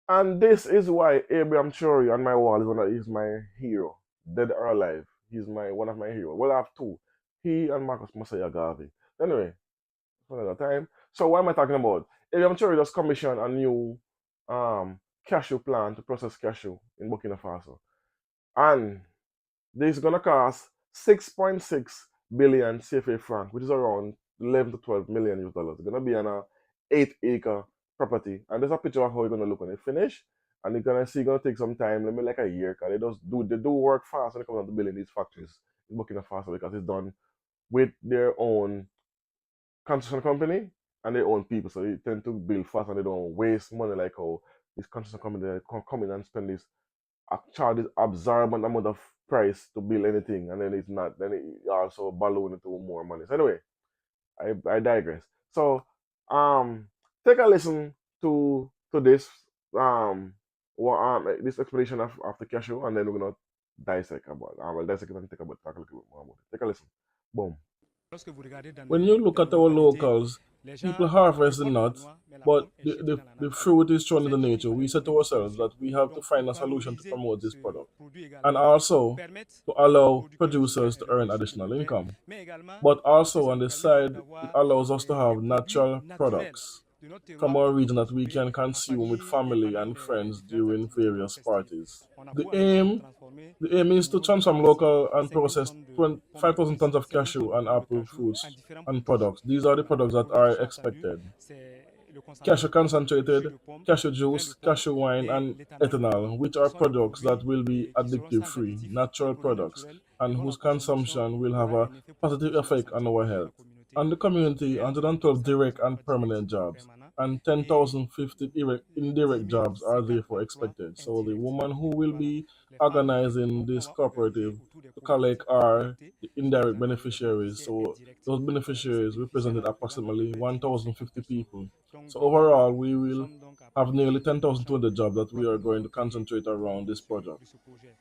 And this is why Abraham Traore on my wall is my hero, dead or alive. He's my one of my heroes. Well, I have two. He and Marcus Messiah Garvey. Anyway, for another time. So what am I talking about? Abraham Traore just commissioned a new cashew plant to process cashew in Burkina Faso. And this is gonna cost 6.6 billion CFA franc, which is around 11 to 12 million US dollars. It's gonna be on a 8-acre property, and there's a picture of how it's gonna look when it finish. And you're gonna see it's gonna take some time, maybe like a year, because they do work fast when it comes down to building these factories in Burkina Faso because it's done with their own construction company and their own people, so they tend to build fast and they don't waste money like how these construction companies come in and spend this charge this absorbent amount of price to build anything, and then it's not. Then it also balloon into more money. So anyway, I digress. So take a listen to this this explanation of the cashew, and then we're gonna dissect about. I will dissect it and talk a little bit more about it. Take a listen. Boom. When you look at our locals, people harvest the nuts, but the fruit is thrown into nature. We said to ourselves that we have to find a solution to promote this product and also to allow producers to earn additional income. But also on the side, it allows us to have natural products from our region that we can consume with family and friends during various parties. The aim the aim is to transform local and process 5,000 tons of cashew and apple fruits and products. These are the products that are expected: cashew concentrated, cashew juice, cashew wine, and ethanol, which are products that will be addictive free, natural products, and whose consumption will have a positive effect on our health. On the community, 112 direct and permanent jobs and 10,050 indirect jobs are therefore expected. So the woman who will be organizing this cooperative to collect are the indirect beneficiaries. So those beneficiaries represented approximately 1,050 people. So overall, we will have nearly 10,200 jobs that we are going to concentrate around this project.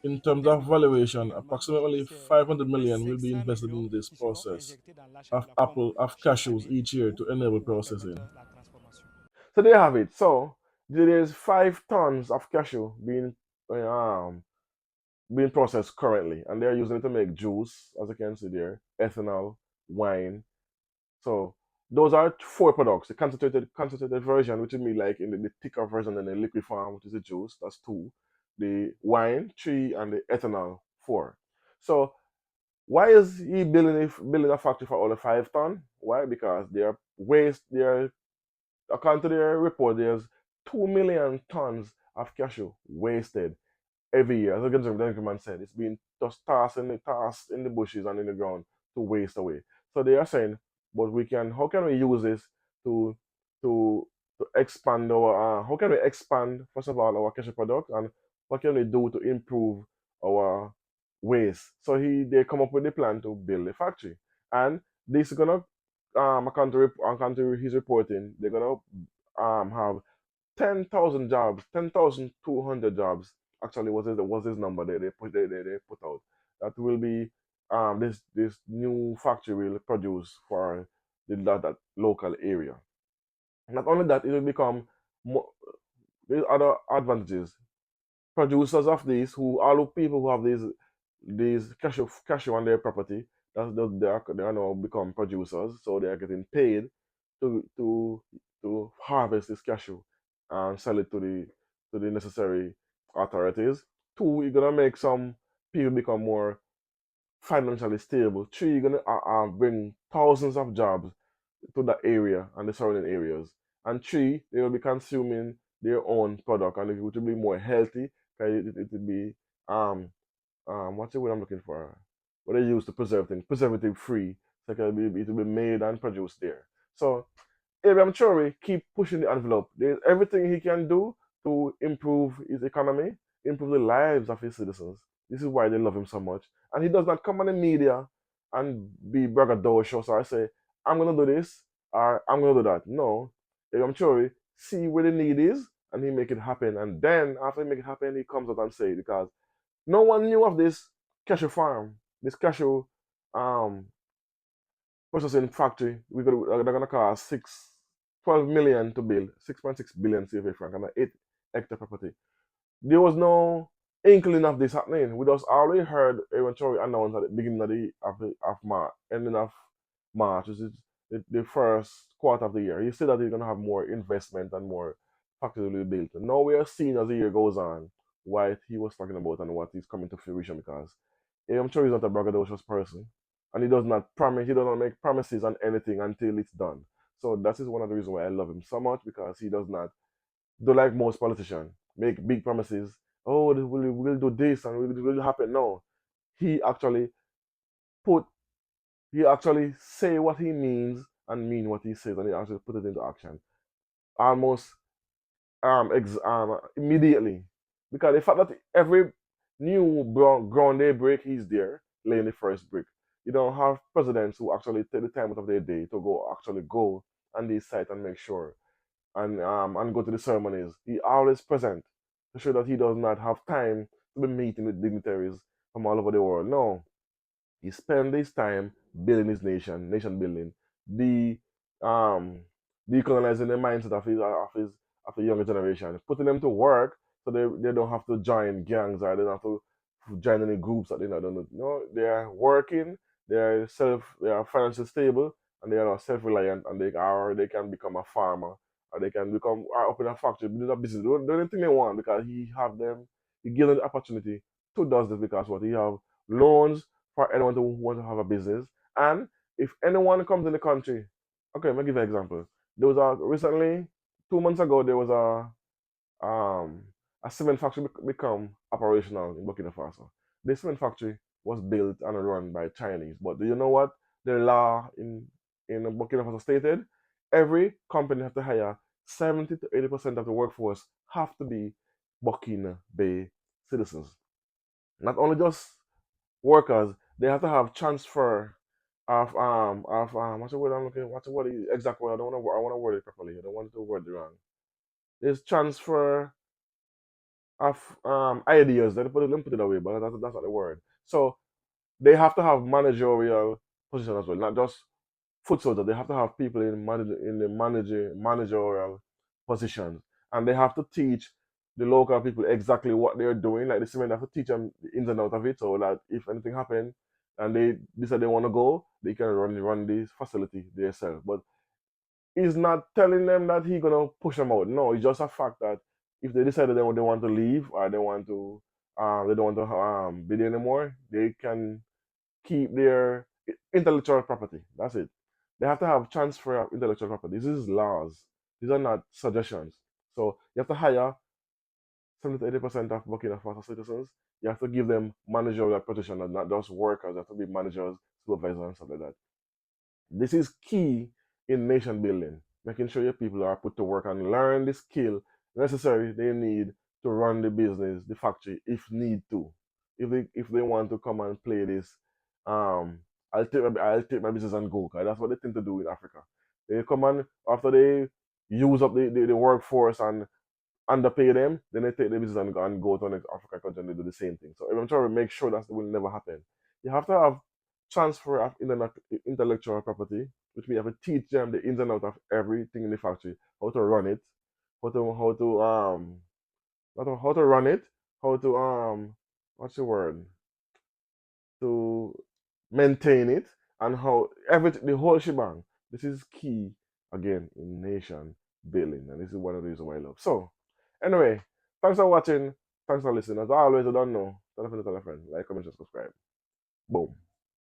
In terms of valuation, approximately 500 million will be invested in this process of cashews each year to enable processing. So there you have it. So there's 5 tons of cashew um being processed currently, and they're using it to make juice, as you can see there, ethanol, wine. So those are four products. The concentrated version, which would be like in the thicker version, and the liquid form, which is the juice, that's two. The wine, three, and the ethanol, four. So why is he building a factory for only 5 ton? Why? Because their waste, their according to their report, there's 2 million tons of cashew wasted every year. As the gentleman said, it's being just tossed in the bushes and in the ground to waste away. So they are saying, but how can we use this to to expand how can we expand first of all our cashew product, and what can we do to improve our waste? So they come up with a plan to build a factory, and this is gonna according to his reporting, they're gonna have 10,000 jobs, 10,200 jobs. Actually, was his number they put out. That will be this new factory will produce for that local area. Not only that, it will become more, there's other advantages. Producers of these, all the people who have these cashew on their property, they are now become producers, so they are getting paid to to harvest this cashew and sell it to the necessary authorities. Two, you're gonna make some people become more financially stable. Three, you're gonna bring thousands of jobs to that area and the surrounding areas. And three, they will be consuming their own product, and it will be more healthy. It will be what's the word I'm looking for? What they use to preserve things, preservative free. So it will be made and produced there. So Abraham Traore keep pushing the envelope. There's everything he can do to improve his economy, improve the lives of his citizens. This is why they love him so much. And he does not come on the media and be braggadocious or say, I'm gonna do this or I'm gonna do that. No. Abraham Traore see where the need is and he make it happen. And then after he make it happen, he comes out and say it, because no one knew of this cashew farm, this cashew um processing factory. They're gonna cost 12 million to build, 6.6 billion CFA franc, and an 8 hectare property. there was no inkling of this happening. We just already heard Aaron Traore announce at the beginning of March, ending of March, which is the first quarter of the year. He said that he's gonna have more investment and more factories will be built. Now we are seeing as the year goes on what he was talking about and what is coming to fruition because I'm sure he's not a braggadocious person, and he does not promise. He does not make promises on anything until it's done. So that is one of the reasons why I love him so much because he does not do like most politicians make big promises. Oh, we'll do this and it will happen. No, he actually put he actually say what he means and mean what he says, and he actually put it into action almost immediately. Because the fact that every new ground they break, he's there laying the first brick. You don't have presidents who actually take the time out of their day to go on these sites and make sure and go to the ceremonies. He always present to show that he does not have time to be meeting with dignitaries from all over the world. No, he spent his time building his nation building, the um decolonizing the mindset of the younger generation, putting them to work so they don't have to join gangs or they don't have to join any groups that they don't know. No, they are working, they are financially stable and they are self reliant and they can become a farmer or they can become or open a factory, build a business, do anything they want because he gives them the opportunity to do this because what he have loans for anyone who wants to have a business. And if anyone comes in the country, okay, let me give you an example. There was a recently 2 months ago there was a cement factory become operational in Burkina Faso. The cement factory was built and run by Chinese, but do you know what the law in Burkina Faso stated? Every company have to hire 70 to 80% of the workforce have to be Burkina Bay citizens. Not only just workers, they have to have transfer of what's the word I'm looking what's the word exact word I want to word it properly. I don't want to word it wrong. There's transfer of ideas. Let me put it away, but that's not the word. So they have to have managerial position as well, not just foot soldiers. They have to have people in the managerial positions, and they have to teach the local people exactly what they're doing. Like the cement have to teach them the ins and outs of it, so that if anything happen and they decide they want to go, they can run this facility themselves. But he's not telling them that he's gonna push them out. No, it's just a fact that if they decide that they want to leave or they don't want to be there anymore, they can keep their intellectual property. That's it. They have to have transfer of intellectual property. This is laws. These are not suggestions. So you have to hire 70 to 80% of Burkina Faso citizens. You have to give them managerial position and not just workers. They have to be managers, supervisors, and stuff like that. This is key in nation building, making sure your people are put to work and learn the skill necessary they need to run the business, the factory, if need to. If they want to come and play this, um, I'll take my business and go. 'Cause that's what they tend to do in Africa. They come and after they use up the workforce and underpay them, then they take the business and go to an African country and they do the same thing. So I'm trying to make sure that will never happen. You have to have transfer of intellectual property, which means you have to teach them the ins and outs of everything in the factory, how to run it, how to run it, how to what's the word? To maintain it and how everything the whole shebang. This is key again in nation building, and this is one of the reasons why I love. So anyway, thanks for watching, thanks for listening. As always, I don't know. Tell a friend, like, comment, and subscribe. Boom.